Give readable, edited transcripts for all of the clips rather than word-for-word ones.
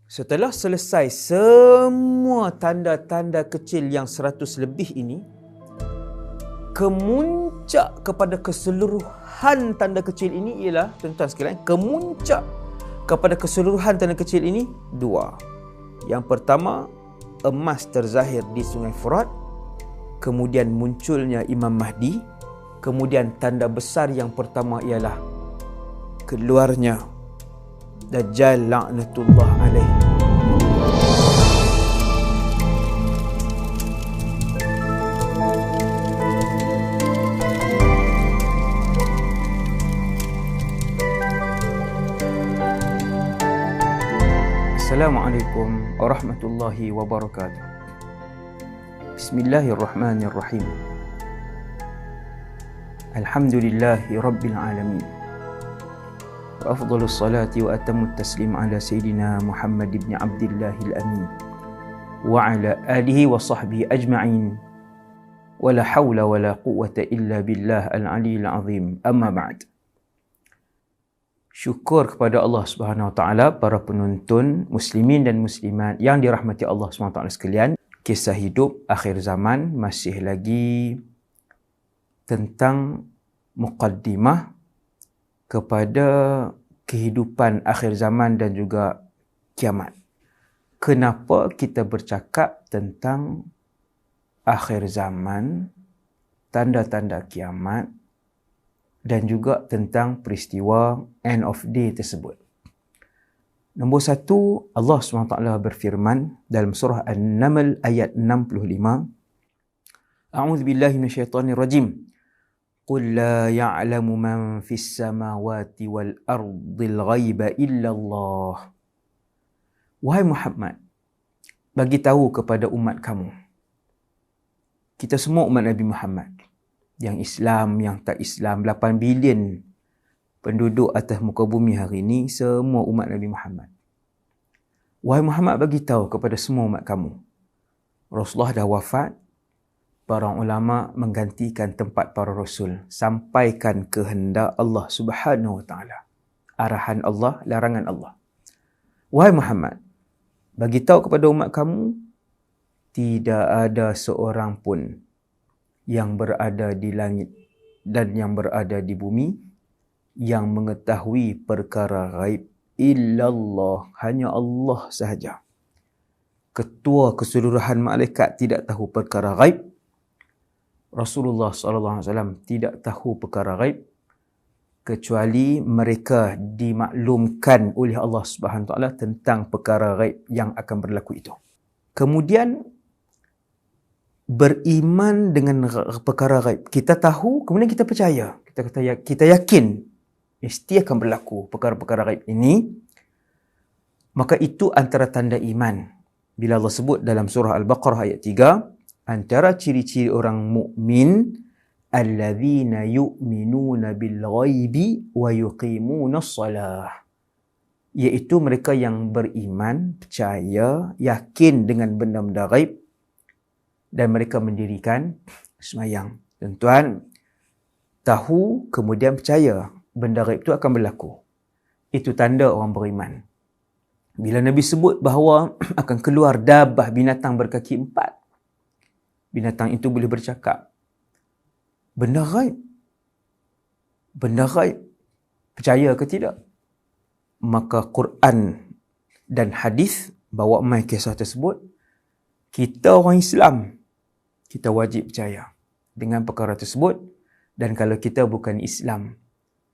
Setelah selesai semua tanda-tanda kecil yang 100 lebih ini, kemuncak kepada keseluruhan tanda kecil ini ialah, tuan-tuan sekalian, kemuncak kepada keseluruhan tanda kecil ini dua. Yang pertama, emas terzahir di Sungai Furat, kemudian munculnya Imam Mahdi, kemudian tanda besar yang pertama ialah keluarnya Dajjal laknatullah alaih. Assalamualaikum warahmatullahi wabarakatuh. Bismillahirrahmanirrahim. Alhamdulillahi rabbil alamin. وأفضل الصلاة وأتم التسليم على سيدنا محمد بن عبد الله الأمين وعلى آله وصحبه أجمعين ولا حول ولا قوة إلا بالله العلي العظيم. أما بعد. Syukur kepada Allah Subhanahu Wa Taala, para penonton muslimin dan muslimat yang dirahmati Allah Subhanahu Wa Taala sekalian. Kisah hidup akhir zaman masih lagi tentang muqaddimah kepada kehidupan akhir zaman dan juga kiamat. Kenapa kita bercakap tentang akhir zaman, tanda-tanda kiamat dan juga tentang peristiwa end of day tersebut? Nombor satu, Allah SWT berfirman dalam surah An-Naml ayat 65. A'udzubillahi minasyaitonirrajim. قل لا يعلم من في السماوات والأرض الغيب إلا الله. Wahai Muhammad, bagi tahu kepada umat kamu. Kita semua umat Nabi Muhammad. Yang Islam, yang tak Islam, 8 bilion penduduk atas muka bumi hari ini, semua umat Nabi Muhammad. Wahai Muhammad, bagi tahu kepada semua umat kamu. Rasulullah dah wafat. Para ulama menggantikan tempat para rasul. Sampaikan kehendak Allah Subhanahu Wa Taala. Arahan Allah, larangan Allah. Wahai Muhammad, bagi tahu kepada umat kamu, tidak ada seorang pun yang berada di langit dan yang berada di bumi yang mengetahui perkara ghaib illallah, hanya Allah sahaja. Ketua keseluruhan malaikat tidak tahu perkara ghaib. Rasulullah SAW tidak tahu perkara ghaib kecuali mereka dimaklumkan oleh Allah Subhanahu Taala tentang perkara ghaib yang akan berlaku itu. Kemudian beriman dengan perkara ghaib. Kita tahu, kemudian kita percaya. Kita yakin mesti akan berlaku perkara-perkara ghaib ini. Maka itu antara tanda iman. Bila Allah sebut dalam surah Al-Baqarah ayat 3, antara ciri-ciri orang mukmin, alladzina yu'minuna bil ghaibi wa yuqimunas salah, iaitu mereka yang beriman, percaya, yakin dengan benda-benda ghaib dan mereka mendirikan sembahyang. Tuan-tuan, tahu kemudian percaya benda ghaib itu akan berlaku. Itu tanda orang beriman. Bila Nabi sebut bahawa akan keluar dabah, binatang berkaki 4, binatang itu boleh bercakap. Benda ghaib. Benda ghaib. Percaya ke tidak? Maka Quran dan hadis bawa mai kisah tersebut. Kita orang Islam, kita wajib percaya dengan perkara tersebut. Dan kalau kita bukan Islam,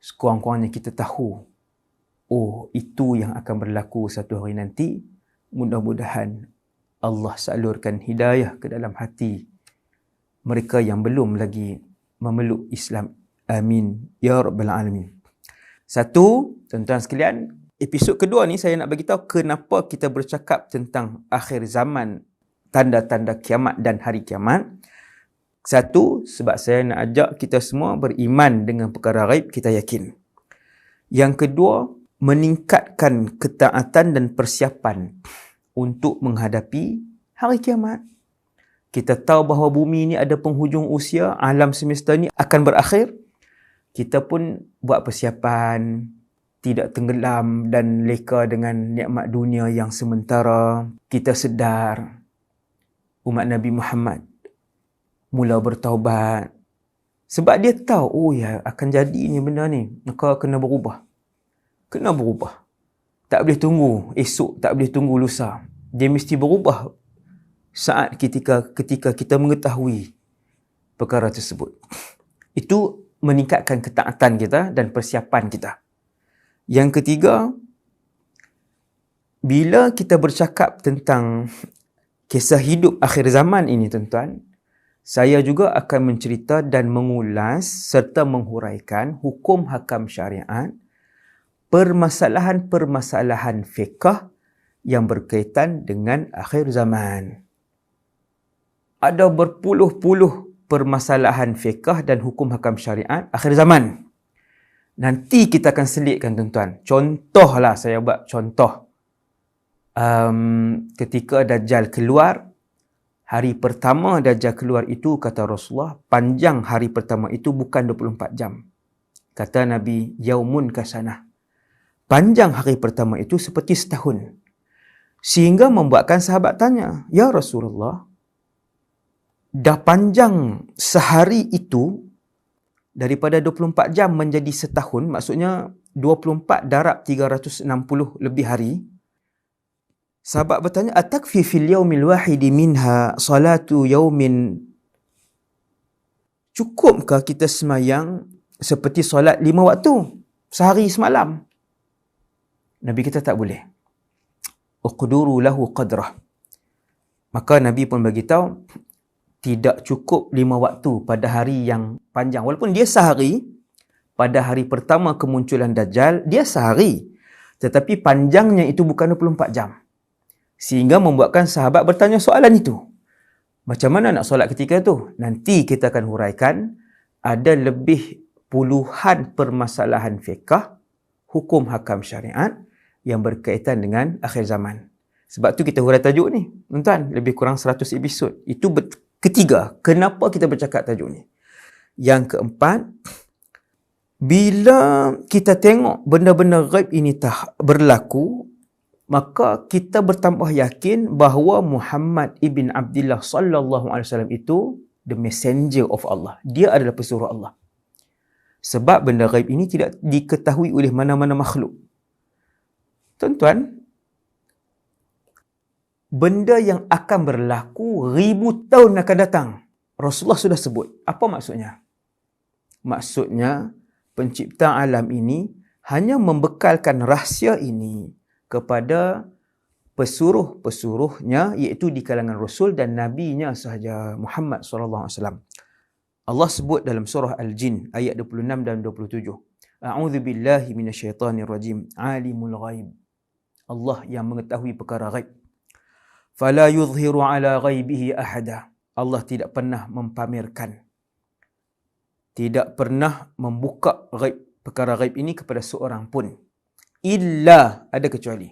sekurang-kurangnya kita tahu, oh, itu yang akan berlaku satu hari nanti. Mudah-mudahan Allah salurkan hidayah ke dalam hati mereka yang belum lagi memeluk Islam. Amin. Ya Rabbal Alamin. Satu, tuan-tuan sekalian, episod kedua ni saya nak bagi tahu kenapa kita bercakap tentang akhir zaman, tanda-tanda kiamat dan hari kiamat. Satu, sebab saya nak ajak kita semua beriman dengan perkara ghaib, kita yakin. Yang kedua, meningkatkan ketaatan dan persiapan untuk menghadapi hari kiamat. Kita tahu bahawa bumi ini ada penghujung usia, alam semesta ini akan berakhir. Kita pun buat persiapan, tidak tenggelam dan leka dengan nikmat dunia yang sementara. Kita sedar umat Nabi Muhammad mula bertaubat. Sebab dia tahu, oh ya, akan jadi ni benda ni. Maka kena berubah. Kena berubah. Tak boleh tunggu esok, tak boleh tunggu lusa. Dia mesti berubah saat ketika kita mengetahui perkara tersebut. Itu meningkatkan ketaatan kita dan persiapan kita. Yang ketiga, bila kita bercakap tentang kisah hidup akhir zaman ini, tuan-tuan, saya juga akan mencerita dan mengulas serta menghuraikan hukum hakam syariat, permasalahan-permasalahan fiqh yang berkaitan dengan akhir zaman. Ada berpuluh-puluh permasalahan fiqh dan hukum hakam syariat akhir zaman. Nanti kita akan selitkan, tuan-tuan. Contohlah, saya buat contoh. Ketika Dajjal keluar, hari pertama Dajjal keluar itu, kata Rasulullah, panjang hari pertama itu bukan 24 jam. Kata Nabi, yaumun kasanah. Panjang hari pertama itu seperti setahun. Sehingga membuatkan sahabat tanya, ya Rasulullah, dah panjang sehari itu daripada 24 jam menjadi setahun, maksudnya 24 darab 360 lebih hari. Sahabat bertanya, atakfi fil yaumil wahidi minha salatu yaumin? Cukupkah kita semayang seperti solat 5 waktu sehari semalam? Nabi kata tak boleh. Uqduru lahu qadrah. Maka Nabi pun bagi tahu, tidak cukup 5 waktu pada hari yang panjang. Walaupun dia sehari, pada hari pertama kemunculan Dajjal, dia sehari. Tetapi panjangnya itu bukan 24 jam. Sehingga membuatkan sahabat bertanya soalan itu. Macam mana nak solat ketika itu? Nanti kita akan huraikan, ada lebih puluhan permasalahan fiqh, hukum hakam syariat yang berkaitan dengan akhir zaman. Sebab tu kita hurai tajuk ni, tuan-tuan, lebih kurang 100 episod. Itu ketiga, kenapa kita bercakap tajuk ni. Yang keempat, bila kita tengok benda-benda ghaib ini tak berlaku, maka kita bertambah yakin bahawa Muhammad ibn Abdullah sallallahu alaihi wasallam itu the messenger of Allah. Dia adalah pesuruh Allah. Sebab benda ghaib ini tidak diketahui oleh mana-mana makhluk. Tuan-tuan, benda yang akan berlaku ribu tahun akan datang, Rasulullah sudah sebut. Apa maksudnya? Maksudnya, pencipta alam ini hanya membekalkan rahsia ini kepada pesuruh-pesuruhnya, iaitu di kalangan Rasul dan Nabinya sahaja, Muhammad SAW. Allah sebut dalam surah Al-Jin, ayat 26 dan 27. A'udzu billahi minasyaitanir rajim. Alimul ghaib. Allah yang mengetahui perkara ghaib. Fala yuzhiru ala ghaibihi ahada. Allah tidak pernah mempamerkan, tidak pernah membuka ghaib, perkara ghaib ini kepada seorang pun. Illa, ada kecuali.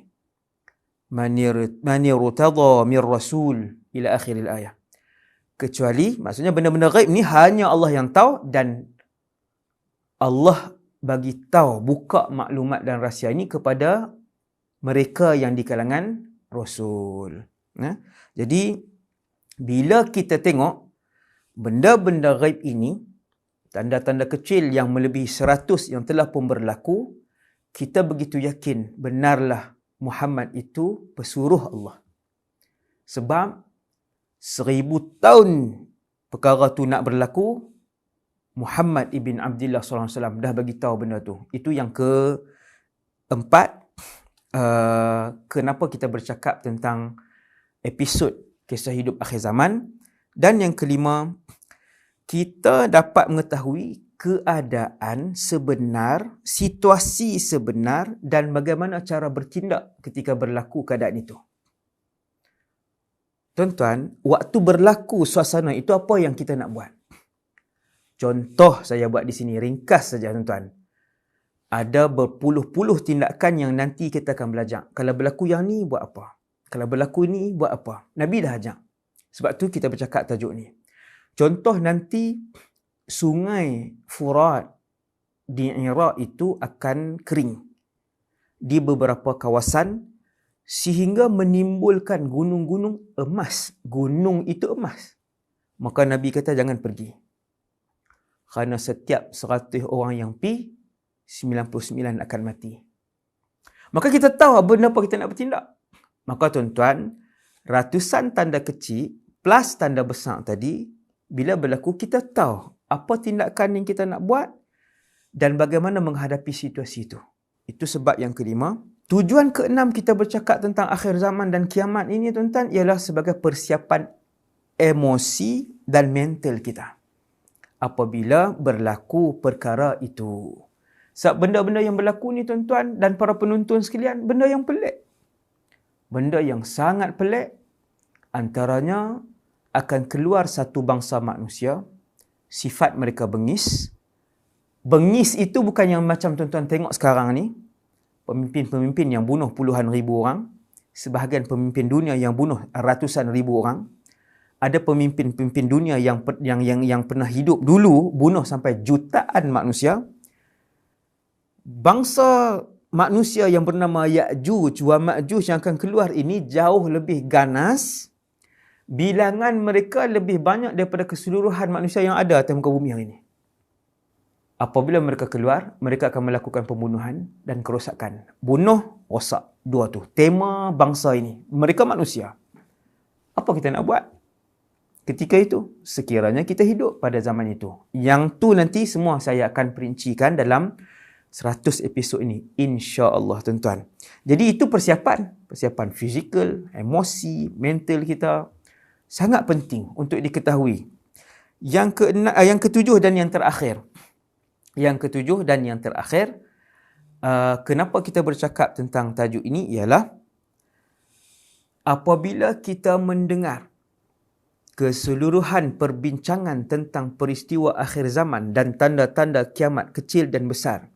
Man irtada min rasul ila akhiril ayah. Kecuali, maksudnya benda-benda ghaib ni hanya Allah yang tahu, dan Allah bagi tahu, buka maklumat dan rahsia ini kepada mereka yang di kalangan Rasul. Jadi, bila kita tengok benda-benda ghaib ini, tanda-tanda kecil yang melebihi 100 yang telah pun berlaku, kita begitu yakin benarlah Muhammad itu pesuruh Allah. Sebab 1000 tahun perkara tu nak berlaku, Muhammad ibn Abdullah SAW dah bagi tahu benda tu. Itu yang keempat, kenapa kita bercakap tentang episod kisah hidup akhir zaman. Dan yang kelima, kita dapat mengetahui keadaan sebenar, situasi sebenar dan bagaimana cara bertindak ketika berlaku keadaan itu. Tuan-tuan, waktu berlaku suasana itu apa yang kita nak buat? Contoh saya buat di sini, ringkas saja tuan-tuan. Ada berpuluh-puluh tindakan yang nanti kita akan belajar. Kalau berlaku yang ni, buat apa? Kalau berlaku ni, buat apa? Nabi dah ajak. Sebab tu kita bercakap tajuk ni. Contoh nanti, sungai Furat di Iraq itu akan kering. di beberapa kawasan sehingga menimbulkan gunung-gunung emas. Gunung itu emas. Maka Nabi kata jangan pergi. Kerana setiap 100 orang yang pergi, 99 akan mati. Maka kita tahu benda apa kita nak bertindak. Maka tuan-tuan, ratusan tanda kecil plus tanda besar tadi, bila berlaku kita tahu apa tindakan yang kita nak buat dan bagaimana menghadapi situasi itu. Itu sebab yang kelima. Tujuan keenam kita bercakap tentang akhir zaman dan kiamat ini tuan-tuan ialah sebagai persiapan emosi dan mental kita apabila berlaku perkara itu. Sebab benda-benda yang berlaku ni tuan-tuan dan para penonton sekalian, benda yang pelik. Benda yang sangat pelik. Antaranya akan keluar satu bangsa manusia, sifat mereka bengis. Bengis itu bukan yang macam tuan-tuan tengok sekarang ni. Pemimpin-pemimpin yang bunuh puluhan ribu orang, sebahagian pemimpin dunia yang bunuh ratusan ribu orang. Ada pemimpin-pemimpin dunia yang pernah hidup dulu bunuh sampai jutaan manusia. Bangsa manusia yang bernama Ya'juj wa Ma'juj yang akan keluar ini jauh lebih ganas. Bilangan mereka lebih banyak daripada keseluruhan manusia yang ada atas muka bumi hari ini. Apabila mereka keluar, mereka akan melakukan pembunuhan dan kerosakan. Bunuh, rosak. Dua tu. Tema bangsa ini. Mereka manusia. Apa kita nak buat ketika itu? Sekiranya kita hidup pada zaman itu. Yang tu nanti semua saya akan perincikan dalam 100 episod ini. InsyaAllah tuan-tuan. Jadi itu persiapan. Persiapan fizikal, emosi, mental kita. Sangat penting untuk diketahui. Yang ketujuh dan yang terakhir. Kenapa kita bercakap tentang tajuk ini ialah apabila kita mendengar keseluruhan perbincangan tentang peristiwa akhir zaman dan tanda-tanda kiamat kecil dan besar,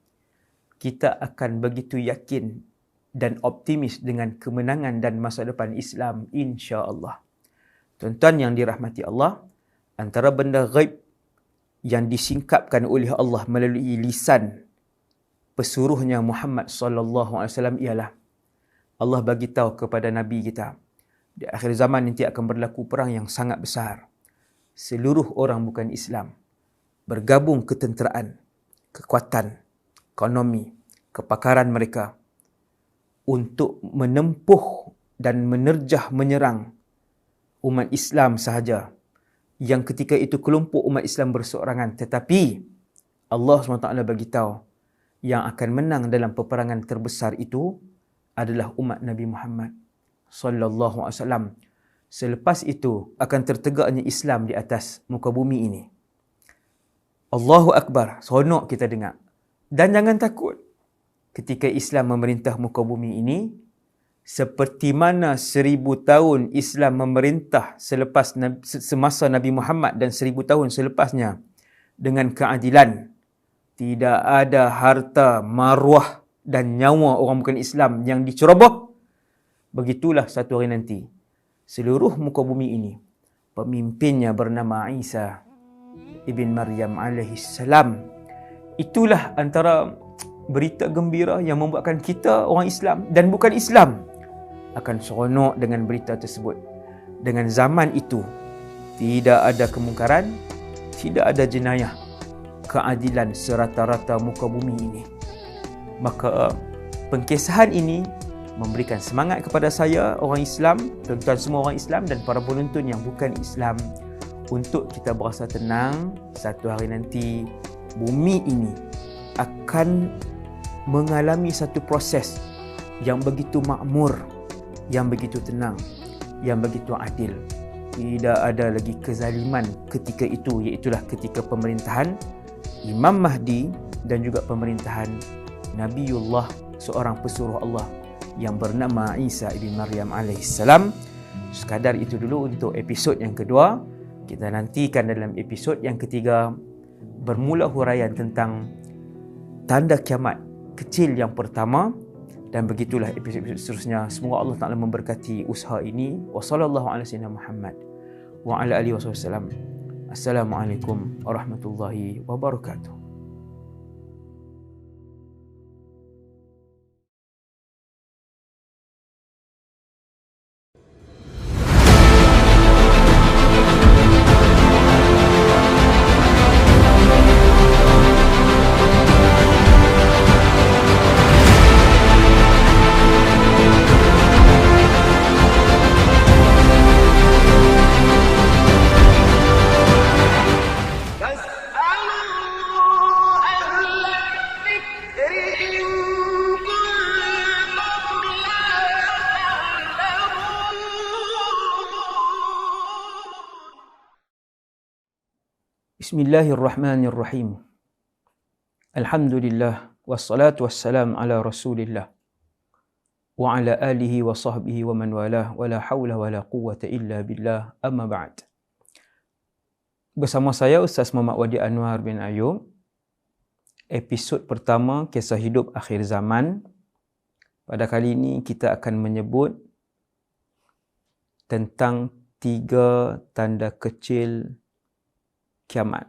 kita akan begitu yakin dan optimis dengan kemenangan dan masa depan Islam insya-Allah. Tuan-tuan yang dirahmati Allah, antara benda ghaib yang disingkapkan oleh Allah melalui lisan pesuruhnya Muhammad sallallahu alaihi wasallam ialah Allah bagi tahu kepada nabi kita, di akhir zaman nanti akan berlaku perang yang sangat besar. Seluruh orang bukan Islam bergabung ketenteraan, kekuatan, ekonomi, kepakaran mereka untuk menempuh dan menerjah menyerang umat Islam sahaja. Yang ketika itu kelompok umat Islam berseorangan, tetapi Allah SWT bagi tahu yang akan menang dalam peperangan terbesar itu adalah umat Nabi Muhammad sallallahu alaihi wasallam. Selepas itu akan tertegaknya Islam di atas muka bumi ini. Allahu Akbar, seronok kita dengar. Dan jangan takut ketika Islam memerintah muka bumi ini, seperti mana 1000 tahun Islam memerintah semasa Nabi Muhammad dan 1000 tahun selepasnya dengan keadilan. Tidak ada harta, maruah dan nyawa orang bukan Islam yang diceroboh. Begitulah satu hari nanti seluruh muka bumi ini pemimpinnya bernama Isa ibn Maryam alaihi salam. Itulah antara berita gembira yang membuatkan kita orang Islam dan bukan Islam akan seronok dengan berita tersebut. Dengan zaman itu, tidak ada kemungkaran, tidak ada jenayah, keadilan serata-rata muka bumi ini. Maka pengkisahan ini memberikan semangat kepada saya, orang Islam, tuan-tuan semua orang Islam dan para penonton yang bukan Islam, untuk kita berasa tenang. Satu hari nanti, bumi ini akan mengalami satu proses yang begitu makmur, yang begitu tenang, yang begitu adil. Tidak ada lagi kezaliman ketika itu, iaitulah ketika pemerintahan Imam Mahdi dan juga pemerintahan Nabiullah, seorang pesuruh Allah yang bernama Isa ibn Maryam alaihissalam. Sekadar itu dulu untuk episod yang kedua. Kita nantikan dalam episod yang ketiga bermula huraian tentang tanda kiamat kecil yang pertama. Dan begitulah episod-episod seterusnya. Semoga Allah Ta'ala memberkati usaha ini. Wa sallallahu ala sayyidina Muhammad wa ala alihi wasallam. Assalamualaikum warahmatullahi wabarakatuh. Bismillahirrahmanirrahim. Alhamdulillah wassalatu wassalam ala Rasulillah wa ala alihi wa sahbihi wa man walah wa la haula wa la quwwata illa billah, amma ba'd. Bersama saya Ustaz Muhammad Wadi Anwar bin Ayub, episod pertama Kisah Hidup Akhir Zaman. Pada kali ini kita akan menyebut tentang 3 tanda kecil kiamat.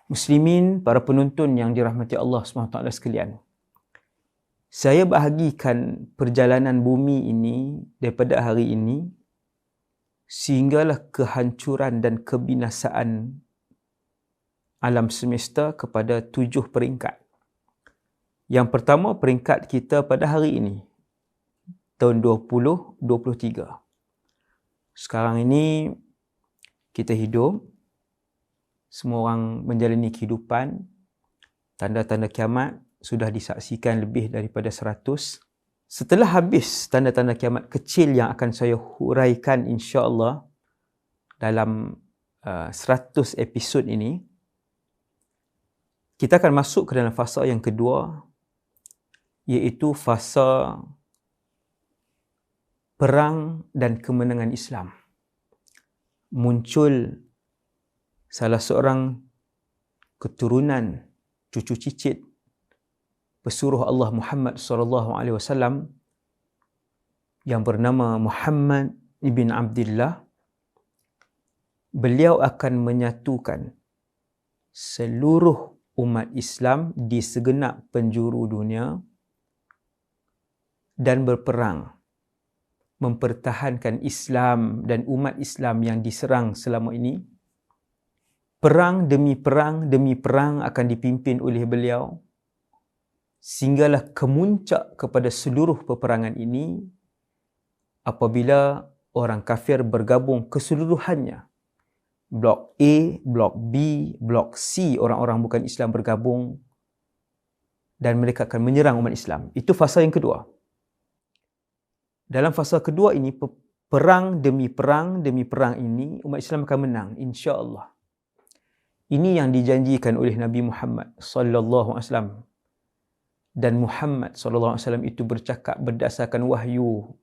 Muslimin, para penonton yang dirahmati Allah SWT sekalian, saya bahagikan perjalanan bumi ini daripada hari ini sehinggalah kehancuran dan kebinasaan alam semesta kepada 7 peringkat. Yang pertama, peringkat kita pada hari ini, tahun 2023. Sekarang ini kita hidup, semua orang menjalani kehidupan. Tanda-tanda kiamat sudah disaksikan lebih daripada 100. Setelah habis tanda-tanda kiamat kecil yang akan saya huraikan insya-Allah dalam 100 episod ini, kita akan masuk ke dalam fasa yang kedua, iaitu fasa perang dan kemenangan Islam. Muncul salah seorang keturunan cucu cicit pesuruh Allah Muhammad SAW yang bernama Muhammad ibn Abdullah. Beliau akan menyatukan seluruh umat Islam di segenap penjuru dunia dan berperang mempertahankan Islam dan umat Islam yang diserang selama ini. Perang demi perang akan dipimpin oleh beliau sehinggalah kemuncak kepada seluruh peperangan ini apabila orang kafir bergabung keseluruhannya. Blok A, Blok B, Blok C, orang-orang bukan Islam bergabung dan mereka akan menyerang umat Islam. Itu fasa yang kedua. Dalam fasa kedua ini, perang demi perang ini, umat Islam akan menang, insya-Allah. Ini yang dijanjikan oleh Nabi Muhammad sallallahu alaihi wasallam. Dan Muhammad sallallahu alaihi wasallam itu bercakap berdasarkan wahyu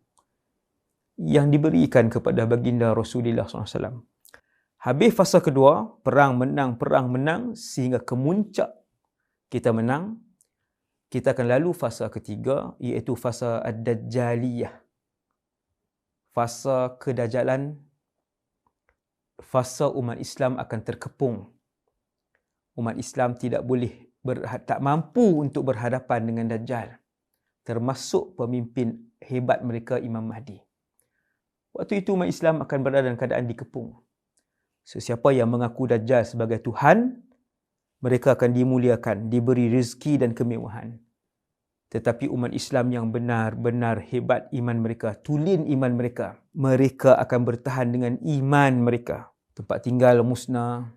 yang diberikan kepada baginda Rasulullah sallallahu alaihi wasallam. Habis fasa kedua, perang menang sehingga kemuncak kita menang. Kita akan lalu fasa ketiga, iaitu fasa ad-dajjaliyah. Fasa kedajalan, fasa umat Islam akan terkepung. Umat Islam tak mampu untuk berhadapan dengan Dajjal, termasuk pemimpin hebat mereka Imam Mahdi. Waktu itu umat Islam akan berada dalam keadaan dikepung. Sesiapa yang mengaku Dajjal sebagai Tuhan, mereka akan dimuliakan, diberi rezeki dan kemewahan. Tetapi umat Islam yang benar-benar hebat iman mereka, tulen iman mereka, mereka akan bertahan dengan iman mereka. Tempat tinggal musnah,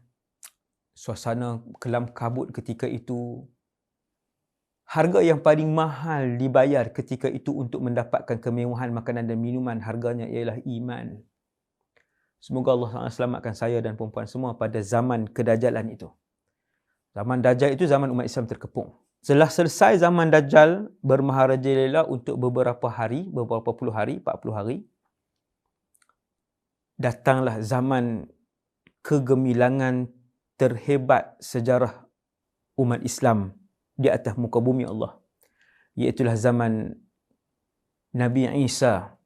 suasana kelam kabut ketika itu. Harga yang paling mahal dibayar ketika itu untuk mendapatkan kemewahan makanan dan minuman, harganya ialah iman. Semoga Allah selamatkan saya dan perempuan semua pada zaman kedajalan itu. Zaman Dajjal itu zaman umat Islam terkepung. Setelah selesai zaman Dajjal bermaharajalela untuk beberapa puluh hari, 40 hari, datanglah zaman kegemilangan terhebat sejarah umat Islam di atas muka bumi Allah. Iaitulah zaman Nabi Isa,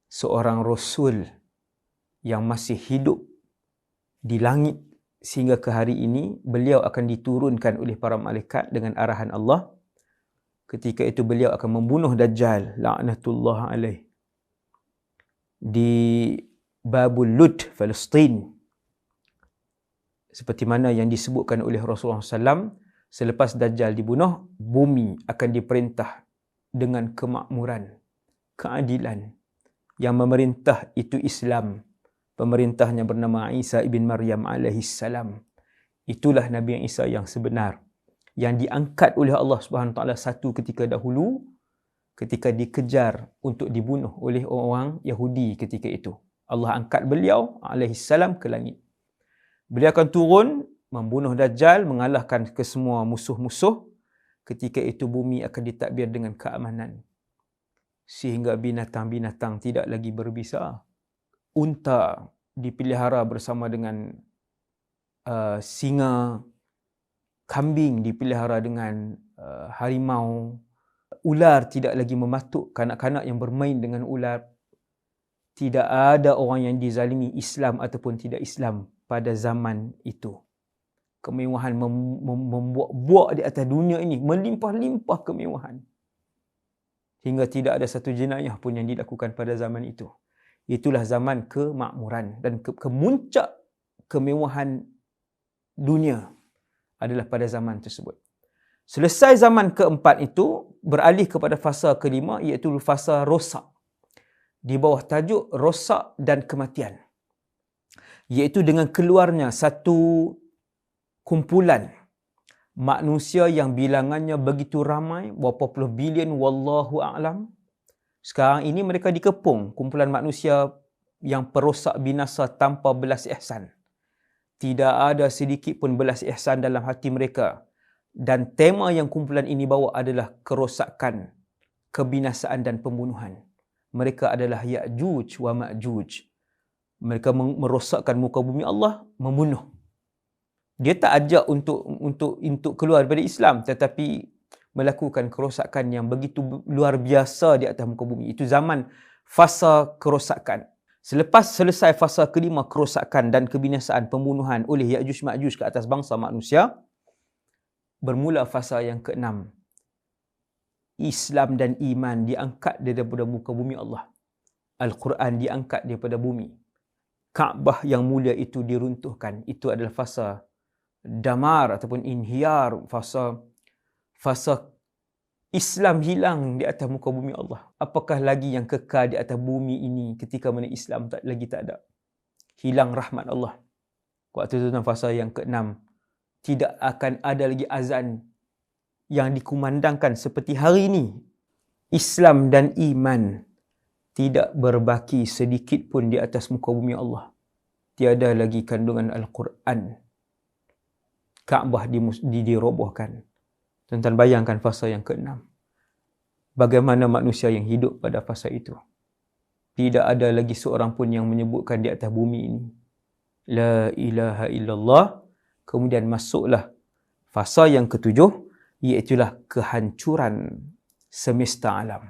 seorang Rasul yang masih hidup di langit sehingga ke hari ini. Beliau akan diturunkan oleh para malaikat dengan arahan Allah. Ketika itu beliau akan membunuh Dajjal, la'natullah alaih, di Babul Lud, Palestin. Seperti mana yang disebutkan oleh Rasulullah SAW, selepas Dajjal dibunuh, bumi akan diperintah dengan kemakmuran, keadilan. Yang memerintah itu Islam. Pemerintahnya bernama Isa ibn Maryam alaihissalam. Itulah Nabi Isa yang sebenar, yang diangkat oleh Allah Subhanahu Wa Taala satu ketika dahulu, ketika dikejar untuk dibunuh oleh orang Yahudi ketika itu. Allah angkat beliau alaihissalam ke langit. Beliau akan turun, membunuh Dajjal, mengalahkan kesemua musuh-musuh. Ketika itu bumi akan ditadbir dengan keamanan. Sehingga binatang-binatang tidak lagi berbisa. Unta dipelihara bersama dengan singa, kambing dipelihara dengan harimau, ular tidak lagi mematuk kanak-kanak yang bermain dengan ular. Tidak ada orang yang dizalimi Islam ataupun tidak Islam pada zaman itu. Kemewahan membuak-buak di atas dunia ini, melimpah-limpah kemewahan. Hingga tidak ada satu jenayah pun yang dilakukan pada zaman itu. Itulah zaman kemakmuran dan kemuncak kemewahan dunia adalah pada zaman tersebut. Selesai zaman keempat itu, beralih kepada fasa kelima, iaitu fasa rosak. Di bawah tajuk rosak dan kematian. Iaitu dengan keluarnya satu kumpulan manusia yang bilangannya begitu ramai, berapa puluh bilion, wallahu a'lam. Sekarang ini mereka dikepung, kumpulan manusia yang perosak binasa tanpa belas ihsan. Tidak ada sedikit pun belas ihsan dalam hati mereka. Dan tema yang kumpulan ini bawa adalah kerosakan, kebinasaan dan pembunuhan. Mereka adalah Ya'juj wa Ma'juj. Mereka merosakkan muka bumi Allah, membunuh. Dia tak ajak untuk keluar daripada Islam, tetapi melakukan kerosakan yang begitu luar biasa di atas muka bumi. Itu zaman fasa kerosakan. Selepas selesai fasa kelima, kerosakan dan kebinasaan, pembunuhan oleh Ya'juj Ma'juj ke atas bangsa manusia, bermula fasa yang keenam. Islam dan iman diangkat daripada muka bumi Allah. Al-Quran diangkat daripada bumi. Kaabah yang mulia itu diruntuhkan. Itu adalah fasa damar ataupun inhiyar, fasa Islam hilang di atas muka bumi Allah. Apakah lagi yang kekal di atas bumi ini ketika mana Islam tak ada? Hilang rahmat Allah. Waktu itu dalam fasa yang keenam, tidak akan ada lagi azan yang dikumandangkan seperti hari ini. Islam dan iman tidak berbaki sedikit pun di atas muka bumi Allah. Tiada lagi kandungan Al-Quran. Kaabah dirobohkan. Tuan-tuan bayangkan fasa yang keenam. Bagaimana manusia yang hidup pada fasa itu. Tidak ada lagi seorang pun yang menyebutkan di atas bumi ini La ilaha illallah. Kemudian masuklah fasa yang ketujuh, iaitulah kehancuran semesta alam.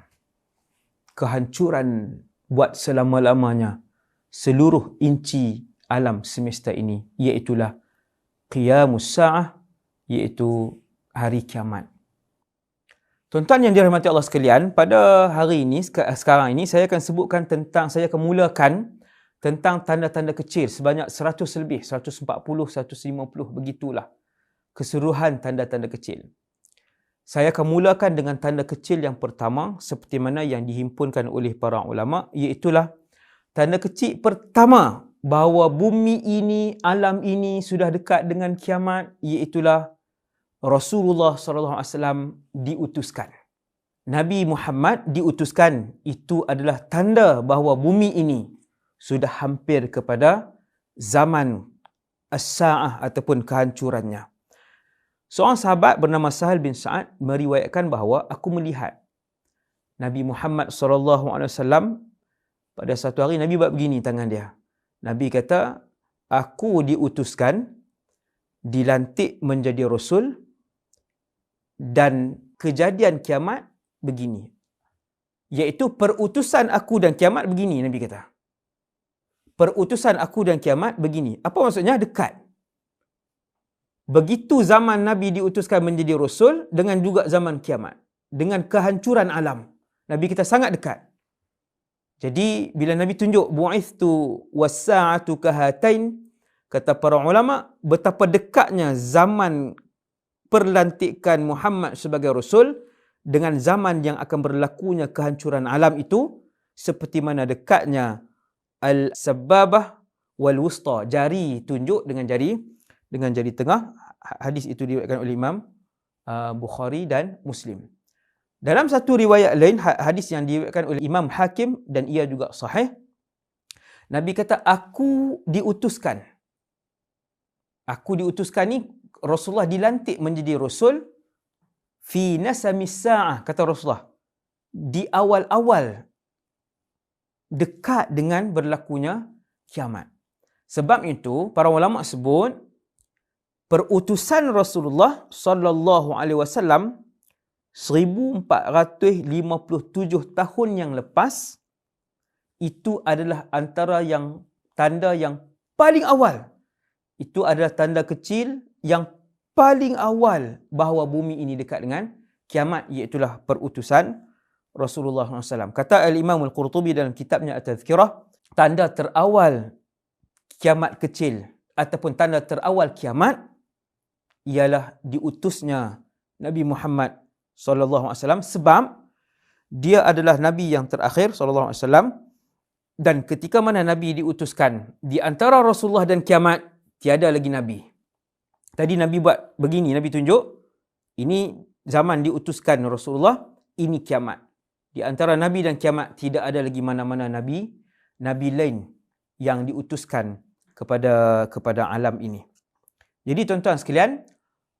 Kehancuran buat selama-lamanya seluruh inci alam semesta ini, iaitulah qiyamus sa'ah, iaitu hari kiamat. Tuan-tuan yang dirahmati Allah sekalian, pada hari ini, sekarang ini, saya akan mulakan tentang tanda-tanda kecil sebanyak 100 lebih, 140, 150, begitulah keseluruhan tanda-tanda kecil. Saya akan mulakan dengan tanda kecil yang pertama, seperti mana yang dihimpunkan oleh para ulama, iaitulah tanda kecil pertama bahawa bumi ini, alam ini sudah dekat dengan kiamat, iaitulah Rasulullah SAW diutuskan. Nabi Muhammad diutuskan. Itu adalah tanda bahawa bumi ini sudah hampir kepada zaman as-sa'ah ataupun kehancurannya. Seorang sahabat bernama Sahal bin Sa'ad meriwayatkan bahawa aku melihat Nabi Muhammad SAW pada satu hari Nabi buat begini tangan dia. Nabi kata, aku diutuskan, dilantik menjadi Rasul dan kejadian kiamat begini. Iaitu perutusan aku dan kiamat begini, Nabi kata. Perutusan aku dan kiamat begini. Apa maksudnya? Dekat. Begitu zaman Nabi diutuskan menjadi Rasul dengan juga zaman kiamat. Dengan kehancuran alam. Nabi kita sangat dekat. Jadi bila Nabi tunjuk bu'ithtu was-sa'atu kahatain, kata para ulama, betapa dekatnya zaman perlantikan Muhammad sebagai Rasul dengan zaman yang akan berlakunya kehancuran alam itu, seperti mana dekatnya al-sababah wal-wusta, jari tunjuk dengan jari tengah. Hadis itu diriwayatkan oleh Imam Bukhari dan Muslim. Dalam satu riwayat lain, hadis yang diriwayatkan oleh Imam Hakim dan ia juga sahih, Nabi kata, aku diutuskan Aku diutuskan ni, Rasulullah dilantik menjadi Rasul fi nasamis sa'ah, kata Rasulullah. Di awal-awal dekat dengan berlakunya kiamat. Sebab itu, para ulama sebut, perutusan Rasulullah sallallahu alaihi wasallam 1457 tahun yang lepas, itu adalah antara yang tanda yang paling awal. Itu adalah tanda kecil yang paling awal bahawa bumi ini dekat dengan kiamat, iaitulah perutusan Rasulullah SAW. Kata Al-Imam Al-Qurtubi dalam kitabnya At-Tadhkirah, tanda terawal kiamat kecil ataupun tanda terawal kiamat ialah diutusnya Nabi Muhammad SAW, sebab dia adalah Nabi yang terakhir SAW, dan ketika mana Nabi diutuskan, di antara Rasulullah dan kiamat, tiada lagi Nabi. Tadi Nabi buat begini, Nabi tunjuk, ini zaman diutuskan Rasulullah, ini kiamat. Di antara Nabi dan kiamat, tidak ada lagi mana-mana Nabi lain yang diutuskan kepada alam ini. Jadi tuan-tuan sekalian,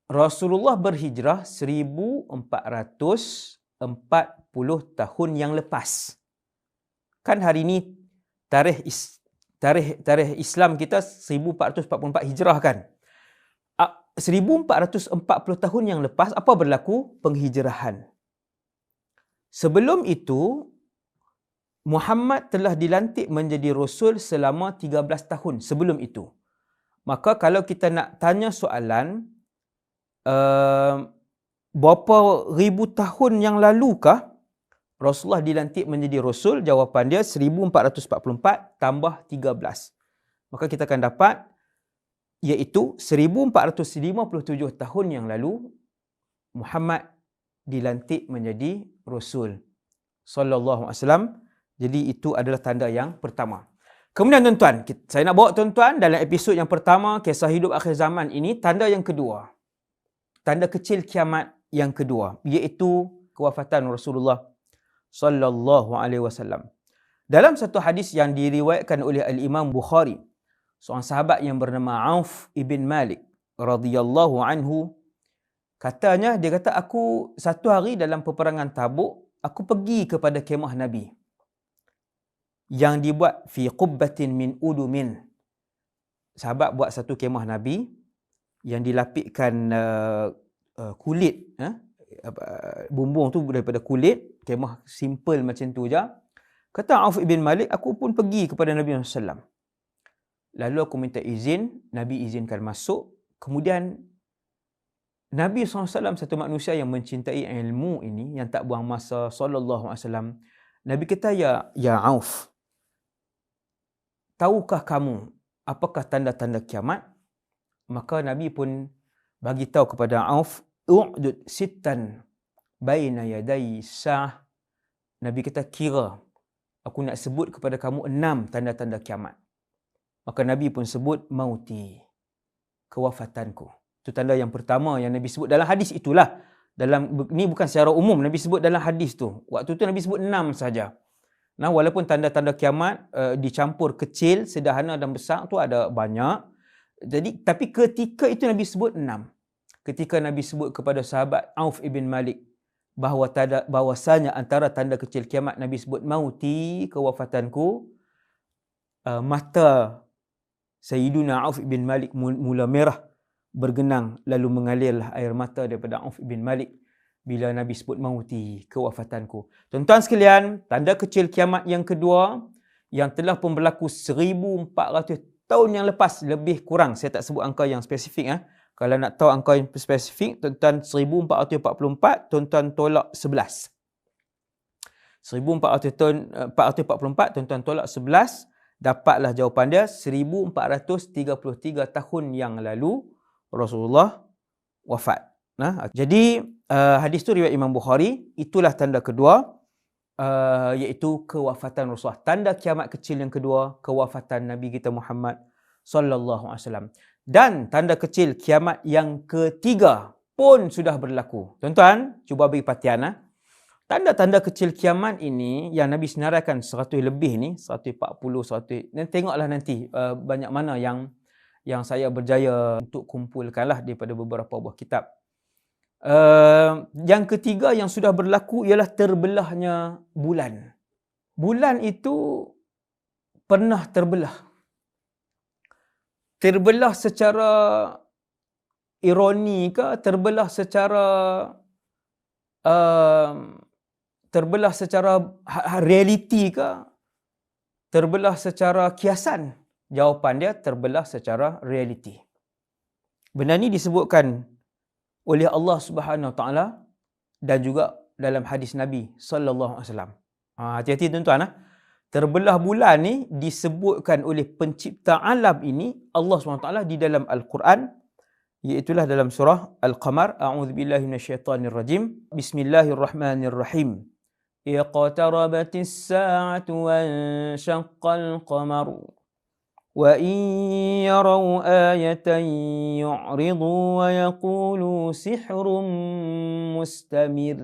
Rasulullah berhijrah 1440 tahun yang lepas. Kan hari ini tarikh Islam kita 1444 hijrah kan. 1440 tahun yang lepas, apa berlaku? Penghijrahan. Sebelum itu, Muhammad telah dilantik menjadi Rasul selama 13 tahun sebelum itu. Maka kalau kita nak tanya soalan, berapa ribu tahun yang lalukah Rasulullah dilantik menjadi Rasul? Jawapan dia 1444 tambah 13. Maka kita akan dapat, iaitu 1457 tahun yang lalu, Muhammad dilantik menjadi Rasul sallallahu alaihi wasallam. Jadi itu adalah tanda yang pertama. Kemudian tuan-tuan, saya nak bawa tuan-tuan dalam episod yang pertama, kisah hidup akhir zaman ini, tanda yang kedua. Tanda kecil kiamat yang kedua, iaitu kewafatan Rasulullah sallallahu alaihi wasallam. Dalam satu hadis yang diriwayatkan oleh Al-Imam Bukhari, seorang sahabat yang bernama Auf ibn Malik radhiyallahu anhu, katanya, dia kata, aku satu hari dalam peperangan Tabuk, aku pergi kepada kemah Nabi yang dibuat fi qubbatin min udumin. Sahabat buat satu kemah Nabi yang dilapikkan kulit, bumbung tu daripada kulit, kemah simple macam tu je. Kata Auf ibn Malik, aku pun pergi kepada Nabi SAW. Lalu aku minta izin, Nabi izinkan masuk. Kemudian Nabi SAW, satu manusia yang mencintai ilmu ini, yang tak buang masa, sallallahu alaihi wasallam. Nabi kata, ya Auf, tahukah kamu apakah tanda-tanda kiamat? Maka Nabi pun bagi tahu kepada Auf, u'dud sittan baina yaday sa'ah. Nabi kata, kira, aku nak sebut kepada kamu 6 tanda-tanda kiamat. Maka Nabi pun sebut mauti, kewafatanku. Itu tanda yang pertama yang Nabi sebut dalam hadis itulah. Ni bukan secara umum, Nabi sebut dalam hadis tu. Waktu tu Nabi sebut 6 saja. Nah, walaupun tanda-tanda kiamat dicampur kecil, sederhana dan besar tu ada banyak. Jadi, tapi ketika itu Nabi sebut 6. Ketika Nabi sebut kepada sahabat Auf ibn Malik bahawasanya antara tanda kecil kiamat, Nabi sebut mauti, kewafatanku, mata Sayyiduna Auf ibn Malik mula merah bergenang, lalu mengalirlah air mata daripada Auf ibn Malik bila Nabi sebut mauti, kewafatanku. Tuan-tuan sekalian, tanda kecil kiamat yang kedua yang telah pun berlaku 1400 tahun yang lepas, lebih kurang. Saya tak sebut angka yang spesifik. Kalau nak tahu angka yang spesifik, tuan-tuan 1444, tuan-tuan tolak 11. 1444, tuan-tuan tolak 11, dapatlah jawapan dia 1433 tahun yang lalu Rasulullah wafat. Jadi hadis tu riwayat Imam Bukhari. Itulah tanda kedua, iaitu kewafatan Rasulullah. Tanda kiamat kecil yang kedua, kewafatan Nabi kita Muhammad sallallahu alaihi wasallam. Dan tanda kecil kiamat yang ketiga pun sudah berlaku. Tuan-tuan, cuba beri perhatian. Tanda-tanda kecil kiamat ini yang Nabi senaraikan 100 lebih ni, 140, 100. Dan tengoklah nanti banyak mana yang yang saya berjaya untuk kumpulkanlah daripada beberapa buah kitab. Yang ketiga yang sudah berlaku ialah terbelahnya bulan. Bulan itu pernah terbelah. Terbelah secara ironi ke, terbelah secara realiti ke, terbelah secara kiasan? Jawapan dia terbelah secara realiti. Benda ni disebutkan oleh Allah Subhanahu Wa Taala dan juga dalam hadis Nabi sallallahu alaihi wasallam. Hati-hati tuan-tuan. Terbelah bulan ni disebutkan oleh pencipta alam ini Allah Subhanahu Wa Taala di dalam Al-Quran, iaitulah dalam surah Al-Qamar. A'udzubillahi minasyaitonirrajim. Bismillahirrahmanirrahim. Iqtarabatis sa'atu wanshaqqal qamaru. وَإِنْ يَرَوْا آيَةً يُعْرِضُوا وَيَقُولُوا سِحْرٌ مُسْتَمِرٌ.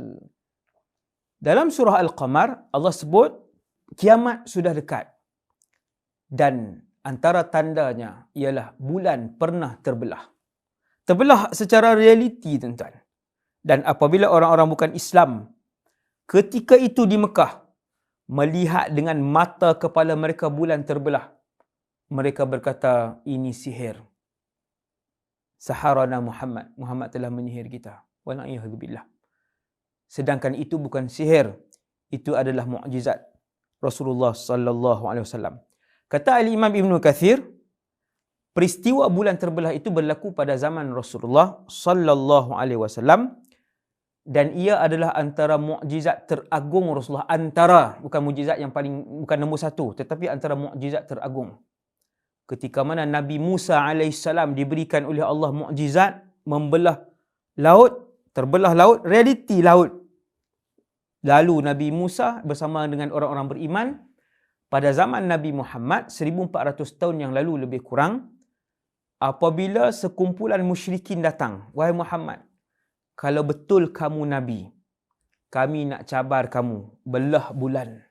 Dalam surah Al-Qamar, Allah sebut kiamat sudah dekat. Dan antara tandanya ialah bulan pernah terbelah. Terbelah secara realiti, tuan-tuan. Dan apabila orang-orang bukan Islam ketika itu di Mekah melihat dengan mata kepala mereka bulan terbelah, mereka berkata, ini sihir. Saharana Muhammad. Muhammad telah menyihir kita. Wala'iyahzubillah. Sedangkan itu bukan sihir. Itu adalah mukjizat Rasulullah sallallahu alaihi wasallam. Kata Al-Imam Ibn Kathir, peristiwa bulan terbelah itu berlaku pada zaman Rasulullah sallallahu alaihi wasallam dan ia adalah antara mukjizat teragung Rasulullah. Antara, bukan mukjizat yang paling, bukan nombor satu, tetapi antara mukjizat teragung. Ketika mana Nabi Musa alaihissalam diberikan oleh Allah mukjizat membelah laut, terbelah laut, realiti laut. Lalu Nabi Musa bersama dengan orang-orang beriman pada zaman Nabi Muhammad 1400 tahun yang lalu lebih kurang, apabila sekumpulan musyrikin datang, wahai Muhammad, kalau betul kamu Nabi, kami nak cabar kamu, belah bulan.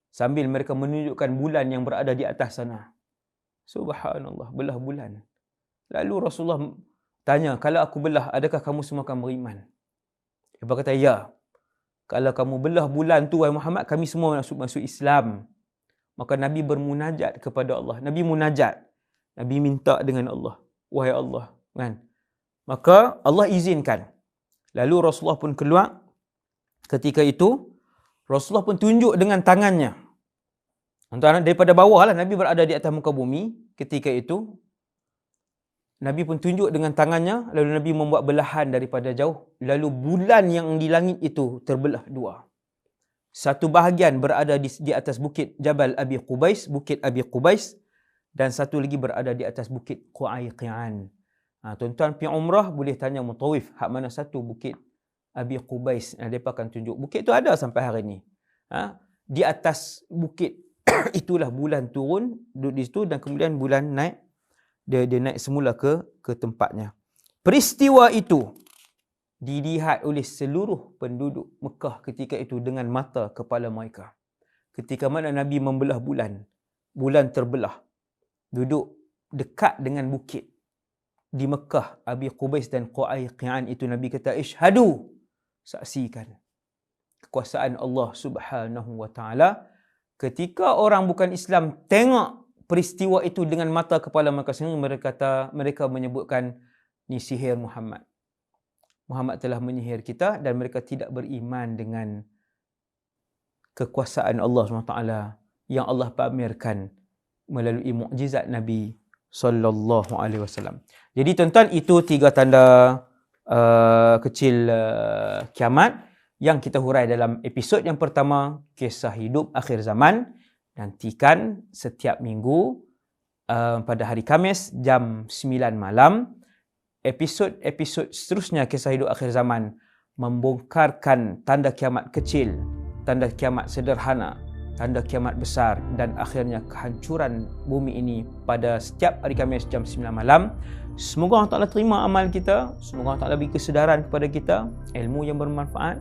Sambil mereka menunjukkan bulan yang berada di atas sana. Subhanallah, belah bulan. Lalu Rasulullah tanya, kalau aku belah, adakah kamu semua akan beriman? Dia kata, ya. Kalau kamu belah bulan tu, wahai Muhammad, kami semua masuk Islam. Maka Nabi bermunajat kepada Allah. Nabi munajat. Nabi minta dengan Allah. Wahai Allah. Kan? Maka Allah izinkan. Lalu Rasulullah pun keluar. Ketika itu, Rasulullah pun tunjuk dengan tangannya. Tuan-tuan, daripada bawah lah Nabi berada di atas muka bumi. Ketika itu, Nabi pun tunjuk dengan tangannya. Lalu Nabi membuat belahan daripada jauh. Lalu bulan yang di langit itu terbelah dua. Satu bahagian berada di atas bukit Jabal Abi Qubais, bukit Abi Qubais. Dan satu lagi berada di atas bukit Qu'ayqi'an. Tuan-tuan pergi umrah boleh tanya mutawif, hak mana satu bukit Abi Qubais. Mereka akan tunjuk. Bukit tu ada sampai hari ini. Di atas bukit itulah bulan turun, duduk di situ, dan kemudian bulan naik. Dia naik semula ke tempatnya. Peristiwa itu dilihat oleh seluruh penduduk Mekah ketika itu dengan mata kepala mereka. Ketika mana Nabi membelah bulan, bulan terbelah. Duduk dekat dengan bukit di Mekah, Abi Qubais dan Qu'ayqi'an itu, Nabi kata, Ishhadu, saksikan kekuasaan Allah Subhanahu Wa Taala. Ketika orang bukan Islam tengok peristiwa itu dengan mata kepala mereka sendiri, mereka menyebutkan, ni sihir Muhammad. Muhammad telah menyihir kita, dan mereka tidak beriman dengan kekuasaan Allah SWT yang Allah pamerkan melalui mukjizat Nabi sallallahu alaihi wasallam. Jadi tuan-tuan, itu 3 tanda kecil kiamat yang kita hurai dalam episod yang pertama, kisah hidup akhir zaman. Nantikan setiap minggu pada hari Khamis jam 9 malam. Episod-episod seterusnya kisah hidup akhir zaman membongkarkan tanda kiamat kecil, tanda kiamat sederhana, tanda kiamat besar, dan akhirnya kehancuran bumi ini pada setiap hari Khamis jam 9 malam. Semoga Allah Ta'ala terima amal kita. Semoga Allah Ta'ala beri kesedaran kepada kita, ilmu yang bermanfaat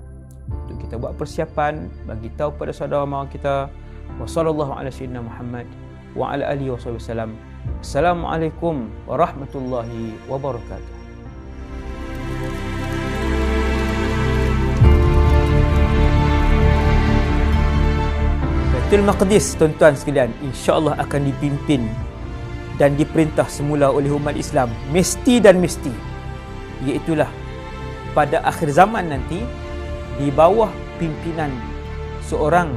untuk kita buat persiapan, bagi tahu pada saudara mara kita. Wa sallallahu ala sayyidina Muhammad wa ala alihi wa sallam. Assalamualaikum warahmatullahi wabarakatuh. Baitul Maqdis, tuan-tuan sekalian, insya-Allah akan dipimpin dan diperintah semula oleh umat Islam, mesti dan mesti, iaitulah pada akhir zaman nanti di bawah pimpinan seorang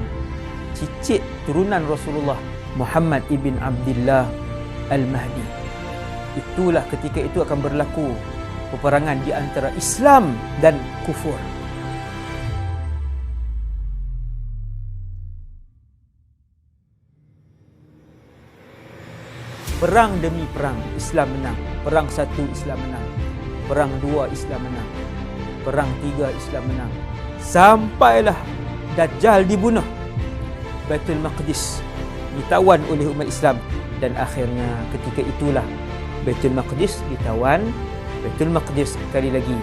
cicit turunan Rasulullah, Muhammad ibn Abdullah Al-Mahdi. Itulah ketika itu akan berlaku peperangan di antara Islam dan kufur. Perang demi perang, Islam menang. Perang satu, Islam menang. Perang dua, Islam menang. Perang tiga, Islam menang. Sampailah Dajjal dibunuh, Baitul Maqdis ditawan oleh umat Islam, dan akhirnya ketika itulah Baitul Maqdis ditawan, Baitul Maqdis sekali lagi,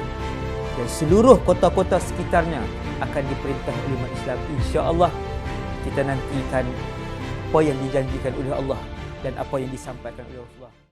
dan seluruh kota-kota sekitarnya akan diperintah oleh umat Islam. Insya-Allah kita nantikan apa yang dijanjikan oleh Allah dan apa yang disampaikan oleh Rasulullah.